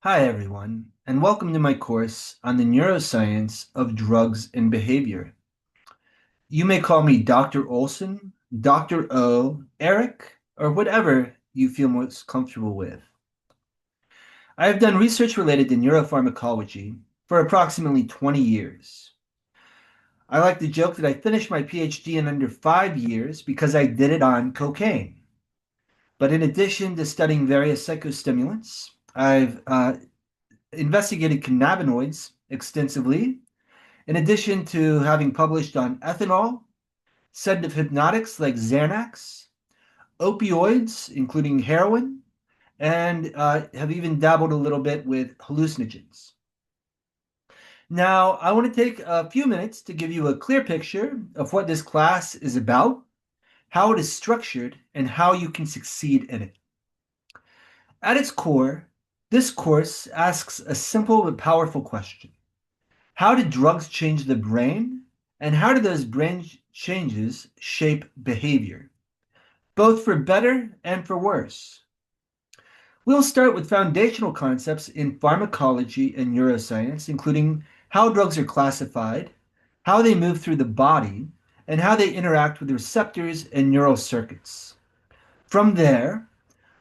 Hi, everyone, and welcome to my course on the neuroscience of drugs and behavior. You may call me Dr. Olson, Dr. O, Eric, or whatever you feel most comfortable with. I have done research related to neuropharmacology for approximately 20 years. I like to joke that I finished my PhD in under 5 years because I did it on cocaine. But in addition to studying various psychostimulants, I've investigated cannabinoids extensively, in addition to having published on ethanol, sedative hypnotics like Xanax, opioids, including heroin, and have even dabbled a little bit with hallucinogens. Now, I want to take a few minutes to give you a clear picture of what this class is about, how it is structured, and how you can succeed in it. At its core, this course asks a simple but powerful question. How do drugs change the brain? And how do those brain changes shape behavior, both for better and for worse? We'll start with foundational concepts in pharmacology and neuroscience, including how drugs are classified, how they move through the body, and how they interact with receptors and neural circuits. From there,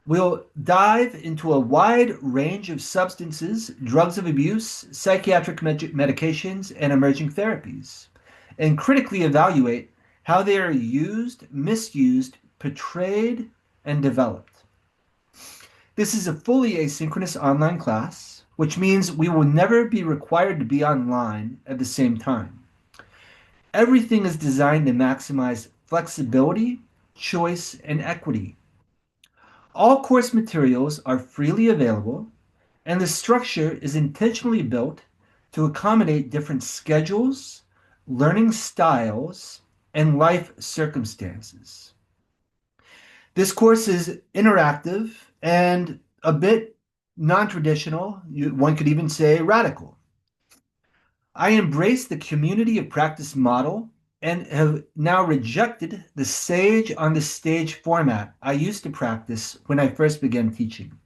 we'll dive into a wide range of substances, drugs of abuse, psychiatric medications, and emerging therapies, and critically evaluate how they are used, misused, portrayed, and developed. This is a fully asynchronous online class, which means we will never be required to be online at the same time. Everything is designed to maximize flexibility, choice, and equity. All course materials are freely available, and the structure is intentionally built to accommodate different schedules, learning styles, and life circumstances. This course is interactive and a bit non-traditional. One could even say radical. I embrace the community of practice model and have now rejected the sage on the stage format I used to practice when I first began teaching.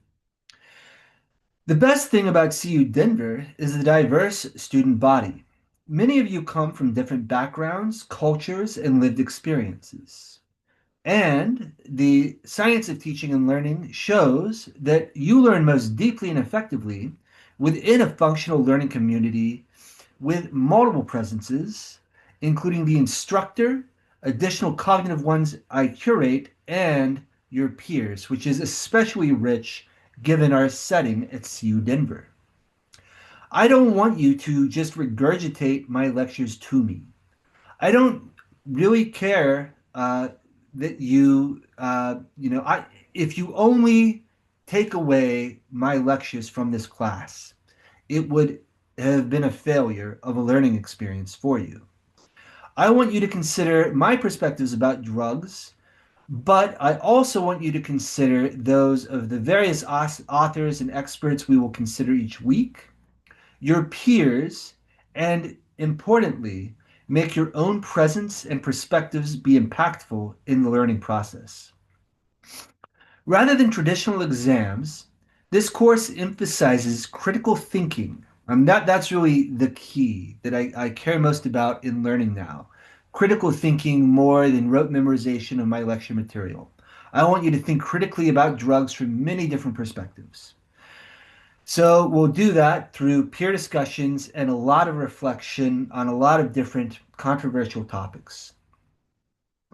The best thing about CU Denver is the diverse student body. Many of you come from different backgrounds, cultures, and lived experiences. And the science of teaching and learning shows that you learn most deeply and effectively within a functional learning community with multiple presences, including the instructor, additional cognitive ones I curate, and your peers, which is especially rich given our setting at CU Denver. I don't want you to just regurgitate my lectures to me. I don't really care that if you only take away my lectures from this class, it would have been a failure of a learning experience for you. I want you to consider my perspectives about drugs, but I also want you to consider those of the various authors and experts we will consider each week, your peers, and importantly, make your own presence and perspectives be impactful in the learning process. Rather than traditional exams, this course emphasizes critical thinking. That's really the key that I care most about in learning now. Critical thinking more than rote memorization of my lecture material. I want you to think critically about drugs from many different perspectives. So we'll do that through peer discussions and a lot of reflection on a lot of different controversial topics.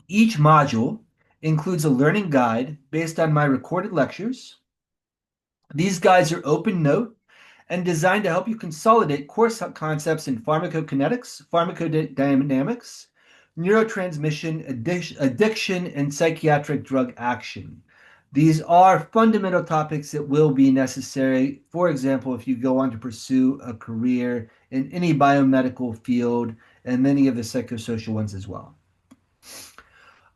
Each module includes a learning guide based on my recorded lectures. These guides are open note and designed to help you consolidate course concepts in pharmacokinetics, pharmacodynamics, neurotransmission, addiction, and psychiatric drug action. These are fundamental topics that will be necessary, for example, if you go on to pursue a career in any biomedical field and many of the psychosocial ones as well.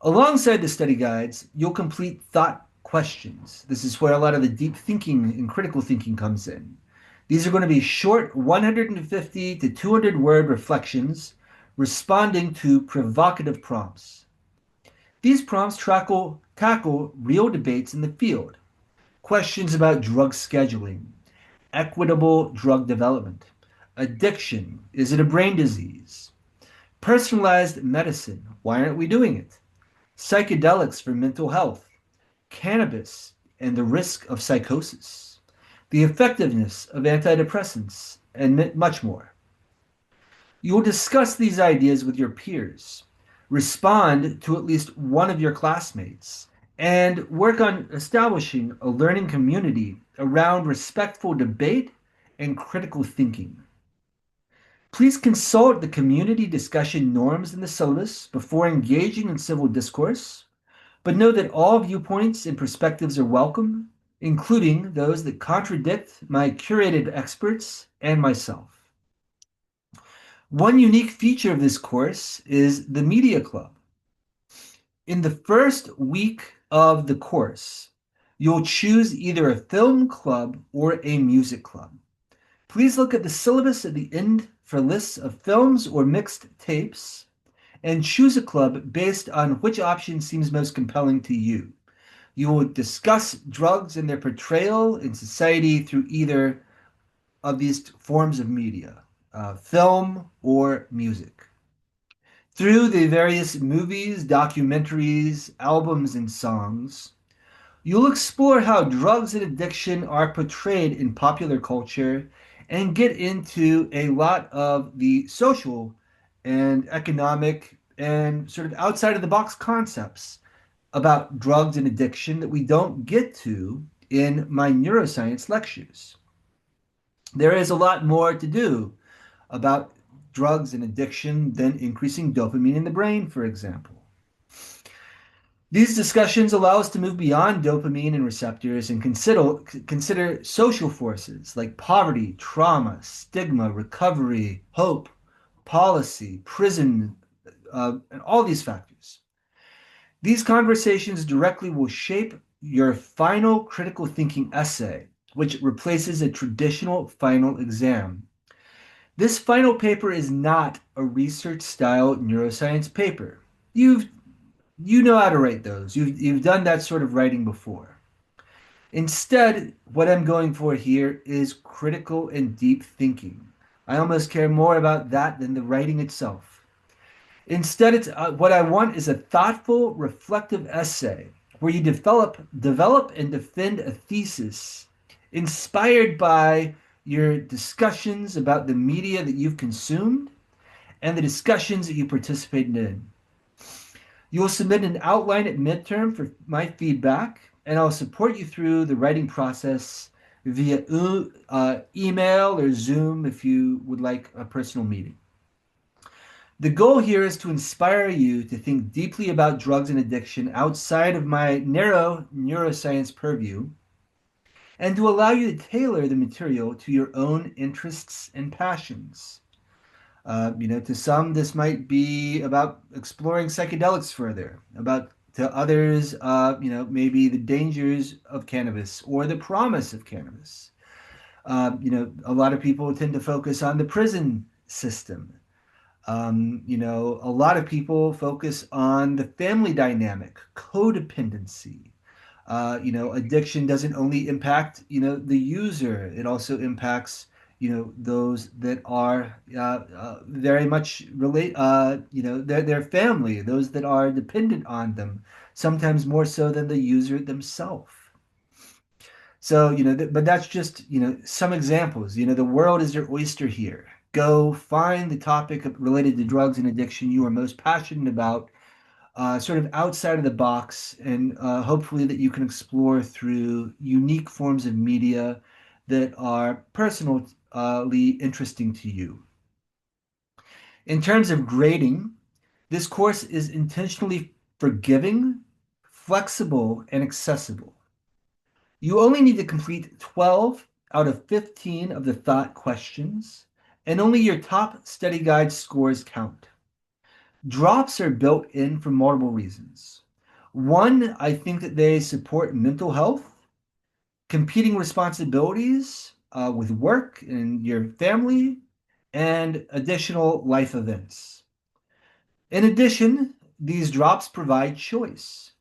Alongside the study guides, you'll complete thought questions. This is where a lot of the deep thinking and critical thinking comes in. These are going to be short 150 to 200 word reflections responding to provocative prompts. These prompts tackle real debates in the field, questions about drug scheduling, equitable drug development. Addiction, is it a brain disease? Personalized medicine, why aren't we doing it? Psychedelics for mental health, cannabis and the risk of psychosis, the effectiveness of antidepressants, and much more. You will discuss these ideas with your peers, respond to at least one of your classmates, and work on establishing a learning community around respectful debate and critical thinking. Please consult the community discussion norms in the syllabus before engaging in civil discourse, but know that all viewpoints and perspectives are welcome, including those that contradict my curated experts and myself. One unique feature of this course is the Media Club. In the first week of the course, you'll choose either a film club or a music club. Please look at the syllabus at the end for lists of films or mixed tapes and choose a club based on which option seems most compelling to you. You will discuss drugs and their portrayal in society through either of these forms of media, film or music. Through the various movies, documentaries, albums, and songs, you'll explore how drugs and addiction are portrayed in popular culture and get into a lot of the social and economic and sort of outside of the box concepts about drugs and addiction that we don't get to in my neuroscience lectures. There is a lot more to do about drugs and addiction than increasing dopamine in the brain, for example. These discussions allow us to move beyond dopamine and receptors and consider social forces like poverty, trauma, stigma, recovery, hope, policy, prison, and all these factors. These conversations directly will shape your final critical thinking essay, which replaces a traditional final exam. This final paper is not a research style neuroscience paper. You know how to write those. You've done that sort of writing before. Instead, what I'm going for here is critical and deep thinking. I almost care more about that than the writing itself. Instead, it's what I want is a thoughtful, reflective essay where you develop and defend a thesis inspired by your discussions about the media that you've consumed and the discussions that you participated in. You will submit an outline at midterm for my feedback, and I'll support you through the writing process via email or Zoom if you would like a personal meeting. The goal here is to inspire you to think deeply about drugs and addiction outside of my narrow neuroscience purview and to allow you to tailor the material to your own interests and passions. To some, this might be about exploring psychedelics further, about to others, maybe the dangers of cannabis or the promise of cannabis. A lot of people tend to focus on the prison system. A lot of people focus on the family dynamic, codependency. Addiction doesn't only impact, the user, it also impacts, those that are very much their family, those that are dependent on them, sometimes more so than the user themselves. So, but that's just, some examples. The world is your oyster here. Go find the topic related to drugs and addiction you are most passionate about, sort of outside of the box, and hopefully that you can explore through unique forms of media that are personally interesting to you. In terms of grading, this course is intentionally forgiving, flexible, and accessible. You only need to complete 12 out of 15 of the thought questions, and only your top study guide scores count. Drops are built in for multiple reasons. One, I think that they support mental health, competing responsibilities with work and your family, and additional life events. In addition, these drops provide choice.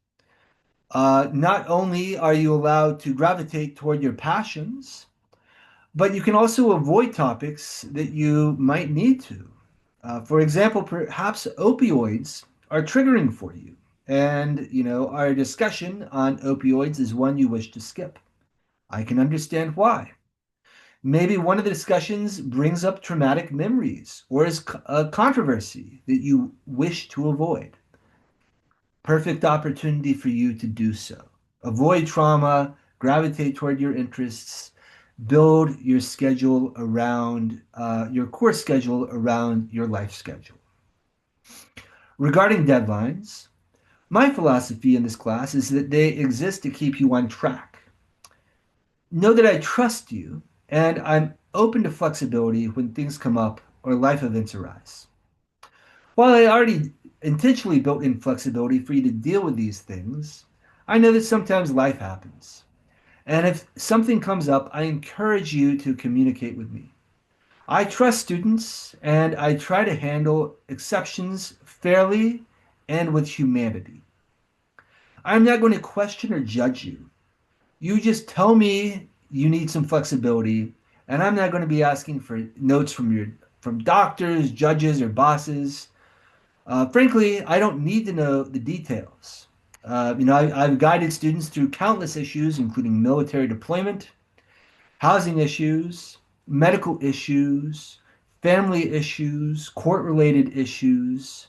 Not only are you allowed to gravitate toward your passions, But you can also avoid topics that you might need to. For example, perhaps opioids are triggering for you. And, our discussion on opioids is one you wish to skip. I can understand why. Maybe one of the discussions brings up traumatic memories or is a controversy that you wish to avoid. Perfect opportunity for you to do so. Avoid trauma, gravitate toward your interests, build your schedule around your course schedule around your life schedule. Regarding deadlines, my philosophy in this class is that they exist to keep you on track. Know that I trust you and I'm open to flexibility when things come up or life events arise. While I already intentionally built in flexibility for you to deal with these things, I know that sometimes life happens. And if something comes up, I encourage you to communicate with me. I trust students and I try to handle exceptions fairly and with humanity. I'm not going to question or judge you. You just tell me you need some flexibility, and I'm not going to be asking for notes from doctors, judges, or bosses. Frankly, I don't need to know the details. I've guided students through countless issues, including military deployment, housing issues, medical issues, family issues, court-related issues.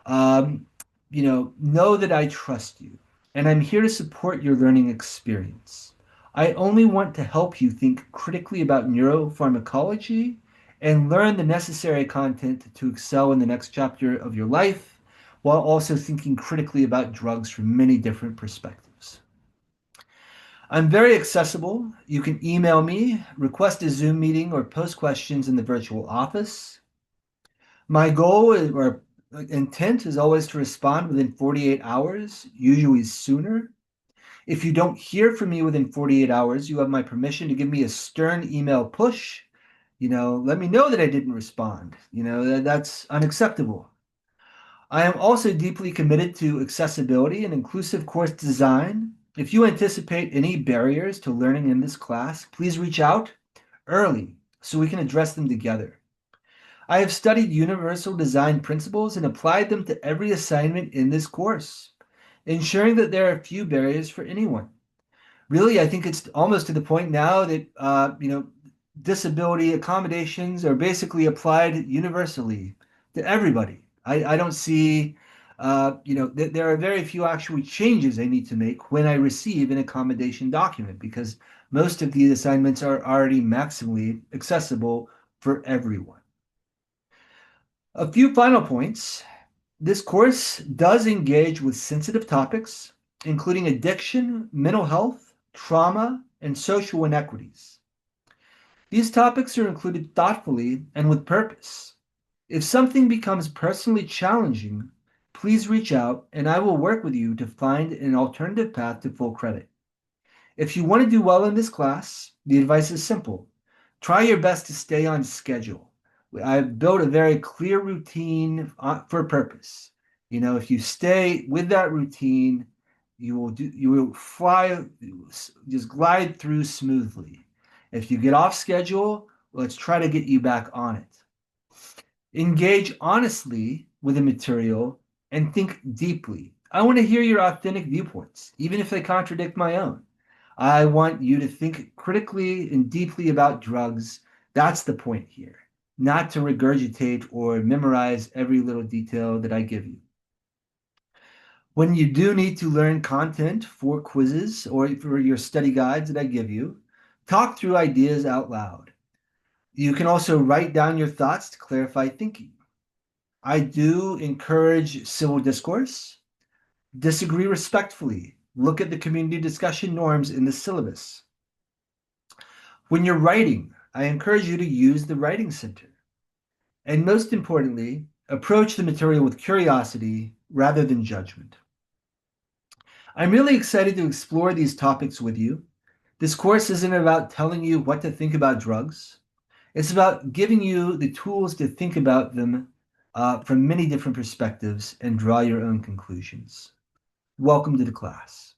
Um, know that I trust you, and I'm here to support your learning experience. I only want to help you think critically about neuropharmacology and learn the necessary content to excel in the next chapter of your life, while also thinking critically about drugs from many different perspectives. I'm very accessible. You can email me, request a Zoom meeting, or post questions in the virtual office. My goal or intent is always to respond within 48 hours, usually sooner. If you don't hear from me within 48 hours, you have my permission to give me a stern email push. Let me know that I didn't respond. That's unacceptable. I am also deeply committed to accessibility and inclusive course design. If you anticipate any barriers to learning in this class, please reach out early so we can address them together. I have studied universal design principles and applied them to every assignment in this course, ensuring that there are few barriers for anyone. Really, I think it's almost to the point now that disability accommodations are basically applied universally to everybody. I don't see, there are very few actual changes I need to make when I receive an accommodation document because most of these assignments are already maximally accessible for everyone. A few final points. This course does engage with sensitive topics, including addiction, mental health, trauma, and social inequities. These topics are included thoughtfully and with purpose. If something becomes personally challenging, please reach out and I will work with you to find an alternative path to full credit. If you want to do well in this class, the advice is simple. Try your best to stay on schedule. I've built a very clear routine for purpose. If you stay with that routine, you will fly, just glide through smoothly. If you get off schedule, let's try to get you back on it. Engage honestly with the material and think deeply. I want to hear your authentic viewpoints, even if they contradict my own. I want you to think critically and deeply about drugs. That's the point here, not to regurgitate or memorize every little detail that I give you. When you do need to learn content for quizzes or for your study guides that I give you, talk through ideas out loud. You can also write down your thoughts to clarify thinking. I do encourage civil discourse. Disagree respectfully. Look at the community discussion norms in the syllabus. When you're writing, I encourage you to use the writing center. And most importantly, approach the material with curiosity rather than judgment. I'm really excited to explore these topics with you. This course isn't about telling you what to think about drugs. It's about giving you the tools to think about them from many different perspectives and draw your own conclusions. Welcome to the class.